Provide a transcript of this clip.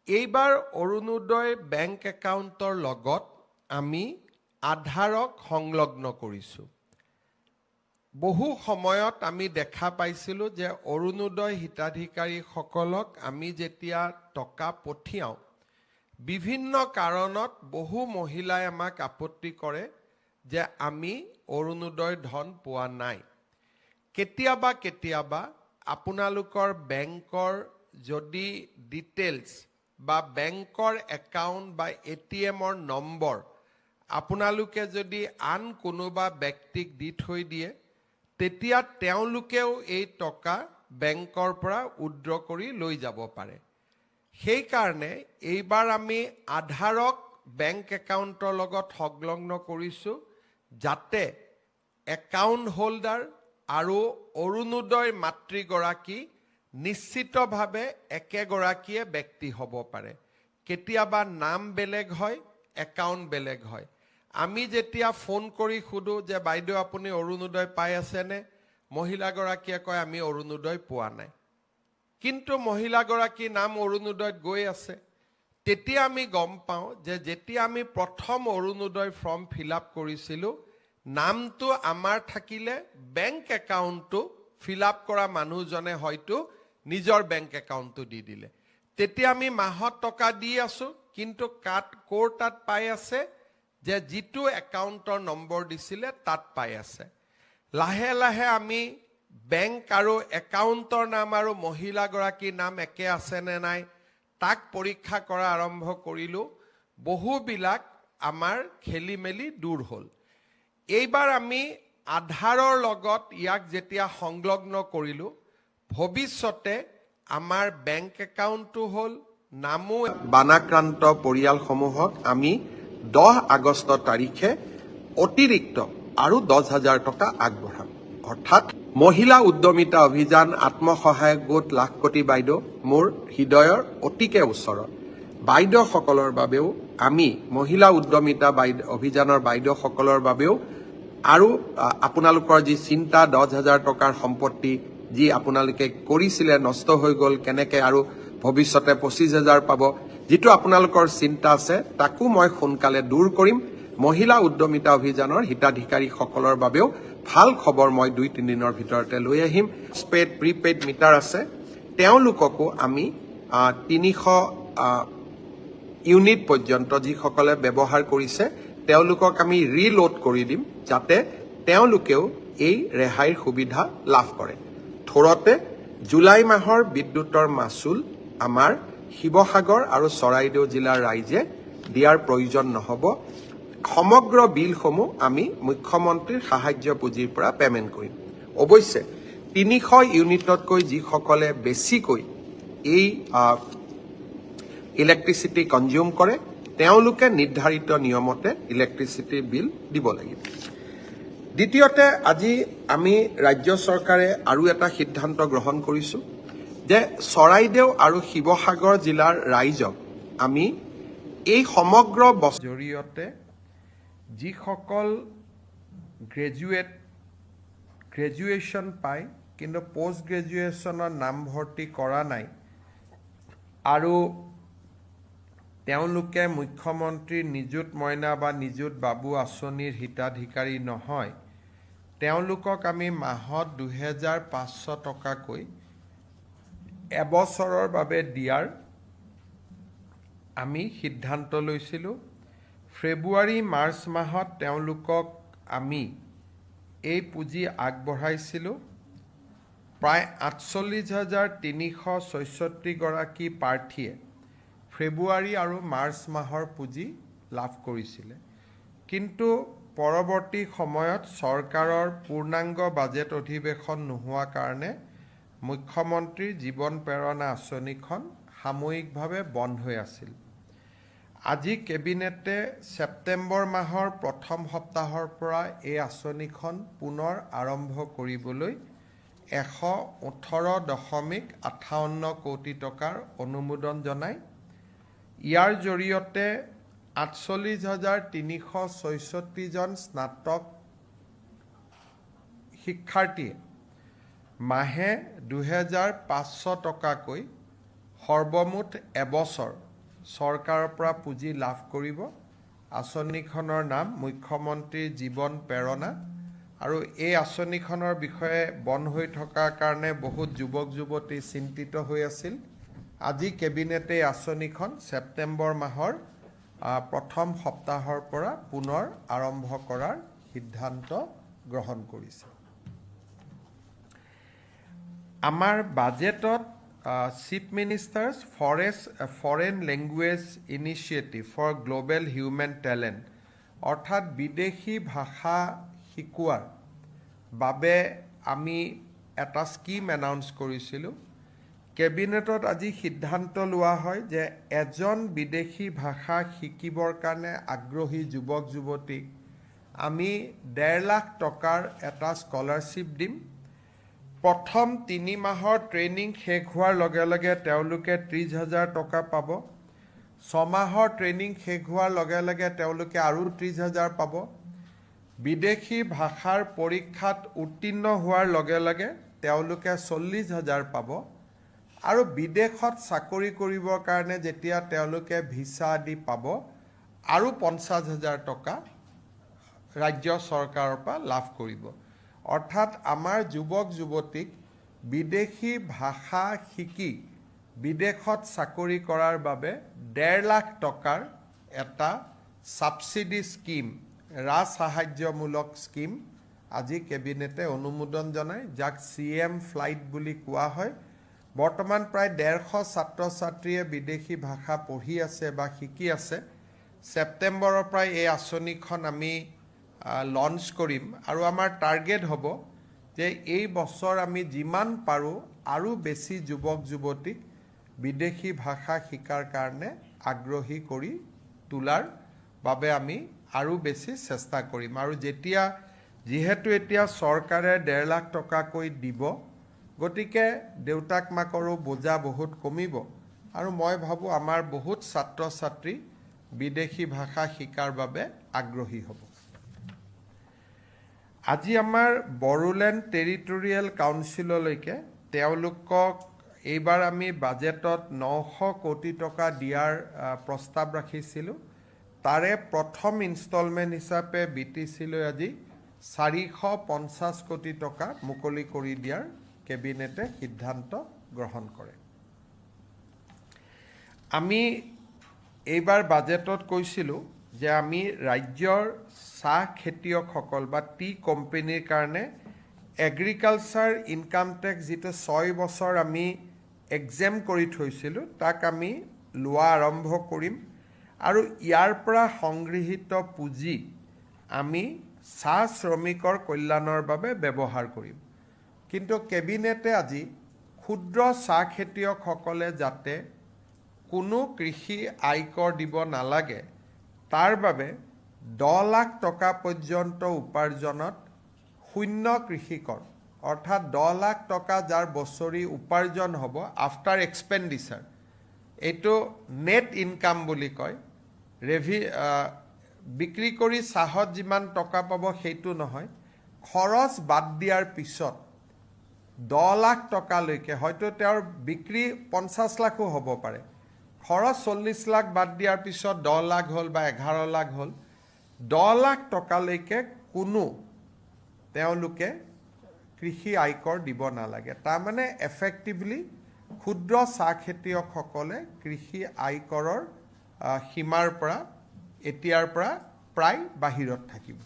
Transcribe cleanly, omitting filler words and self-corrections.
এইবাৰ অৰুণোদয় বেংক একাউণ্টৰ লগত আমি আধাৰক সংলগ্ন কৰিছোঁ। বহু সময়ত আমি দেখা পাইছিলোঁ যে অৰুণোদয় হিতাধিকাৰীসকলক আমি যেতিয়া টকা পঠিয়াওঁ, বিভিন্ন কাৰণত বহু মহিলাই আমাক আপত্তি কৰে যে আমি অৰুণোদয় ধন পোৱা নাই। কেতিয়াবা আপোনালোকৰ বেংকৰ যদি ডিটেইলছ বা বেংকৰ একাউণ্ট বা এটিএমৰ নম্বৰ আপোনালোকে যদি আন কোনোবা ব্যক্তিক দি থৈ দিয়ে, তেতিয়া তেওঁলোকেও এই টকা বেংকৰ পৰা উইথড্ৰ কৰি লৈ যাব পাৰে। সেইকাৰণে এইবাৰ আমি আধাৰক বেংক একাউণ্টৰ লগত সংলগ্ন কৰিছোঁ, যাতে একাউণ্ট হোল্ডাৰ আৰু অৰুণোদয় মাতৃগৰাকী নিশ্চিতভাৱে একেগৰাকীয়ে ব্যক্তি হ'ব পাৰে। কেতিয়াবা নাম বেলেগ হয়, একাউণ্ট বেলেগ হয়। আমি যেতিয়া ফোন কৰি সোধোঁ যে বাইদেউ আপুনি অৰুণোদয় পাই আছেনে, মহিলাগৰাকীয়ে কয় আমি অৰুণোদয় পোৱা নাই, কিন্তু মহিলাগৰাকীৰ নাম অৰুণোদয়ত গৈ আছে। তেতিয়া আমি গম পাওঁ যে যেতিয়া আমি প্ৰথম অৰুণোদয় ফৰ্ম ফিল আপ কৰিছিলোঁ, নামটো আমাৰ থাকিলে বেংক একাউণ্টটো ফিল আপ কৰা মানুহজনে হয়তো নিজৰ বেংক একাউণ্টটো দি দিলে। তেতিয়া আমি মাহত টকা দি আছোঁ, কিন্তু ক'ৰ তাত পাই আছে যে যিটো একাউণ্টৰ নম্বৰ দিছিলে তাত পাই আছে। লাহে লাহে আমি বেংক আৰু একাউণ্টৰ নাম আৰু মহিলাগৰাকীৰ নাম একে আছেনে নাই তাক পৰীক্ষা কৰা আৰম্ভ কৰিলোঁ। বহুবিলাক আমাৰ খেলি মেলি দূৰ হ'ল। এইবাৰ আমি আধাৰৰ লগত ইয়াক যেতিয়া সংলগ্ন কৰিলোঁ, ভৱিষ্যতে আমাৰ বেংক একাউণ্টটো হ'ল, নামো বানাক্ৰান্ত পৰিয়ালসমূহক আমি 10 আগষ্ট তাৰিখে অতিৰিক্ত আৰু 10,000 টকা আগবঢ়াম। অৰ্থাৎ মহিলা উদ্যমিতা অভিযান আত্মসহায়ক গোট লাখপতি বাইদেউ মোৰ হৃদয়ৰ অতিকে ওচৰত। বাইদেউসকলৰ বাবেও আমি মহিলা উদ্যমিতা অভিযানৰ বাইদেউসকলৰ বাবেও আৰু আপোনালোকৰ যি চিন্তা 10,000 টকাৰ সম্পত্তি যি আপোনালোকে কৰিছিলে নষ্ট হৈ গ'ল, কেনেকৈ আৰু ভৱিষ্যতে 25,000 পাব, যিটো আপোনালোকৰ চিন্তা আছে তাকো মই সোনকালে দূৰ কৰিম। মহিলা উদ্যমিতা অভিযানৰ হিতাধিকাৰীসকলৰ বাবেও ভাল খবৰ মই 2-3 দিনৰ ভিতৰতে লৈ আহিম। পোষ্টপেইড প্ৰিপেইড মিটাৰ আছে, তেওঁলোককো আমি 300 ইউনিট পৰ্যন্ত যিসকলে ব্যৱহাৰ কৰিছে তেওঁলোকক আমি ৰিলোড কৰি দিম, যাতে তেওঁলোকেও এই ৰেহাইৰ সুবিধা লাভ কৰে। থোৰতে জুলাই মাহৰ বিদ্যুতৰ মাচুল আমাৰ শিৱসাগৰ আৰু চৰাইদেউ জিলাৰ ৰাইজে দিয়াৰ প্ৰয়োজন নহ'ব। সমগ্ৰ বিলসমূহ আমি মুখ্যমন্ত্ৰীৰ সাহায্য পুঁজিৰ পৰা পে'মেণ্ট কৰিম। অৱশ্যে 300 ইউনিটতকৈ যিসকলে বেছিকৈ এই ইলেক্ট্ৰিচিটি কনজিউম কৰে তেওঁলোকে নিৰ্ধাৰিত নিয়মতে ইলেক্ট্ৰিচিটি বিল দিব লাগিব। দ্বিতীয়তে, আজি আমি ৰাজ্য চৰকাৰে আৰু এটা সিদ্ধান্ত গ্ৰহণ কৰিছোঁ যে চৰাইদেউ আৰু শিৱসাগৰ জিলাৰ ৰাইজক আমি এই সমগ্ৰ জৰিয়তে যিসকল গ্ৰেজুৱেশ্যন পায় কিন্তু পষ্ট গ্ৰেজুৱেশ্যনৰ নামভৰ্তি কৰা নাই আৰু তেওঁলোকে মুখ্যমন্ত্ৰীৰ নিযুত মইনা বা নিযুত বাবু আঁচনিৰ হিতাধিকাৰী নহয়, তেওঁলোকক আমি মাহত 2,500 টকাকৈ এবছৰৰ বাবে দিয়াৰ আমি সিদ্ধান্ত লৈছিলোঁ। ফেব্ৰুৱাৰী মাৰ্চ মাহত তেওঁলোকক আমি এই পুঁজি আগবঢ়াইছিলোঁ। প্ৰায় 48,366 গৰাকী প্ৰাৰ্থীয়ে ফেব্ৰুৱাৰী আৰু মাৰ্চ মাহৰ পুঁজি লাভ কৰিছিলে, কিন্তু পৰৱৰ্তী সময়ত চৰকাৰৰ পূৰ্ণাংগ বাজেট অধিৱেশন নোহোৱা কাৰণে মুখ্যমন্ত্ৰীৰ জীৱন প্ৰেৰণা আঁচনিখন সাময়িকভাৱে বন্ধ হৈ আছিল। আজি কেবিনেটে ছেপ্টেম্বৰ মাহৰ প্ৰথম সপ্তাহৰ পৰা এই আঁচনিখন পুনৰ আৰম্ভ কৰিবলৈ 118.58 কোটি টকাৰ অনুমোদন জনায়। ইয়াৰ জৰিয়তে 48,366 জন স্নাতক শিক্ষাৰ্থীয়ে মাহে 2,500 টকাকৈ সৰ্বমুঠ এবছৰ চৰকাৰৰ পৰা পুঁজি লাভ কৰিব। আঁচনিখনৰ নাম মুখ্যমন্ত্ৰী জীৱন প্ৰেৰণা আৰু এই আঁচনিখনৰ বিষয়ে বন্ধ হৈ থকাৰ কাৰণে বহুত যুৱক যুৱতী চিন্তিত হৈ আছিল। আজি কেবিনেটে এই আঁচনিখন ছেপ্টেম্বৰ মাহৰ প্ৰথম সপ্তাহৰ পৰা পুনৰ আৰম্ভ কৰাৰ সিদ্ধান্ত গ্ৰহণ কৰিছে। আমাৰ বাজেটত chief minister's foreign language initiative for global human talent অৰ্থাৎ বিদেশী ভাষা শিকোৱাৰ বাবে আমি এটা স্কিম এনাউন্স কৰিছিলোঁ। কেবিনেটত আজি সিদ্ধান্ত লোৱা হয় যে এজন বিদেশী ভাষা শিকিবৰ কাৰণে আগ্ৰহী যুৱক যুৱতীক আমি 1.5 লাখ টকাৰ এটা স্কলাৰশ্বিপ দিম। প্ৰথম 3 মাহৰ ট্ৰেইনিং শেষ হোৱাৰ লগে লগে তেওঁলোকে 30,000 টকা পাব। 6 মাহৰ ট্ৰেইনিং শেষ হোৱাৰ লগে লগে তেওঁলোকে আৰু 30,000 পাব। বিদেশী ভাষাৰ পৰীক্ষাত উত্তীৰ্ণ হোৱাৰ লগে লগে তেওঁলোকে 40,000 পাব। আৰু বিদেশত চাকৰি কৰিবৰ কাৰণে যেতিয়া তেওঁলোকে ভিছা আদি পাব আৰু 50,000 টকা ৰাজ্য চৰকাৰৰ পৰা লাভ কৰিব। অৰ্থাৎ আমাৰ যুৱক যুৱতীক বিদেশী ভাষা শিকি বিদেশত চাকৰি কৰাৰ বাবে 1.5 লাখ টকাৰ এটা ছাবচিডি স্কিম, ৰাজ সাহায্যমূলক স্কিম আজি কেবিনেটে অনুমোদন জনায়, যাক CM ফ্লাইট বুলি কোৱা হয়। বৰ্তমান প্ৰায় 150 ছাত্ৰ ছাত্ৰীয়ে বিদেশী ভাষা পঢ়ি আছে বা শিকি আছে। ছেপ্টেম্বৰৰ পৰা এই আঁচনিখন আমি লঞ্চ কৰিম আৰু আমাৰ টাৰ্গেট হ'ব যে এই বছৰ আমি যিমান পাৰোঁ আৰু বেছি যুৱক যুৱতীক বিদেশী ভাষা শিকাৰ কাৰণে আগ্ৰহী কৰি তোলাৰ বাবে আমি আৰু বেছি চেষ্টা কৰিম। আৰু যিহেতু এতিয়া চৰকাৰে 1.5 লাখ টকাকৈ দিব, গতিকে দেউতাক মাকৰো বোজা বহুত কমিব আৰু মই ভাবোঁ আমাৰ বহুত ছাত্ৰ ছাত্ৰী বিদেশী ভাষা শিকাৰ বাবে আগ্ৰহী হ'ব। আজি আমাৰ বড়োলেণ্ড টেৰিটৰিয়েল কাউন্সিললৈকে তেওঁলোকক এইবাৰ আমি বাজেটত 900 কোটি টকা দিয়াৰ প্ৰস্তাৱ ৰাখিছিলোঁ। তাৰে প্ৰথম ইনষ্টলমেণ্ট হিচাপে BTC-লৈ আজি 450 কোটি টকা মুকলি কৰি দিয়াৰ কেবিনেটে সিদ্ধান্ত গ্ৰহণ কৰে। আমি এইবাৰ বাজেটত কৈছিলোঁ যে আমি ৰাজ্যৰ চাহ খেতিয়কসকল বা টি কোম্পানীৰ কাৰণে এগ্ৰিকালচাৰ ইনকাম টেক্স যিটো 6 বছৰ আমি এক্সেম কৰি থৈছিলোঁ তাক আমি লোৱা আৰম্ভ কৰিম আৰু ইয়াৰ পৰা সংগৃহীত পুঁজি আমি চাহ শ্ৰমিকৰ কল্যাণৰ বাবে ব্যৱহাৰ কৰিম। কিন্তু কেবিনেটে আজি ক্ষুদ্ৰ চাহ খেতিয়কসকলে যাতে কোনো কৃষি আয়কৰ দিব নালাগে তাৰ বাবে 10 লাখ টকা পৰ্যন্ত উপাৰ্জনত শূন্য কৃষিকৰ অৰ্থাৎ 10 লাখ টকা যাৰ বছৰি উপাৰ্জন হ'ব আফটাৰ এক্সপেণ্ডিচাৰ, এইটো নেট ইনকাম বুলি কয়। বিক্ৰী কৰি চাহত যিমান টকা পাব সেইটো নহয়, খৰচ বাদ দিয়াৰ পিছত 10 লাখ টকালৈকে, হয়তো তেওঁৰ বিক্ৰী 50 লাখো হ'ব পাৰে, খৰচ 40 লাখ বাদ দিয়াৰ পিছত 10 লাখ হ'ল বা 11 লাখ হ'ল, 10 লাখ টকালৈকে কোনো তেওঁলোকে কৃষি আয়কৰ দিব নালাগে। তাৰমানে এফেক্টিভলি ক্ষুদ্ৰ চাহ খেতিয়কসকলে কৃষি আয়কৰৰ সীমাৰ পৰা এতিয়াৰ পৰা প্ৰায় বাহিৰত থাকিব।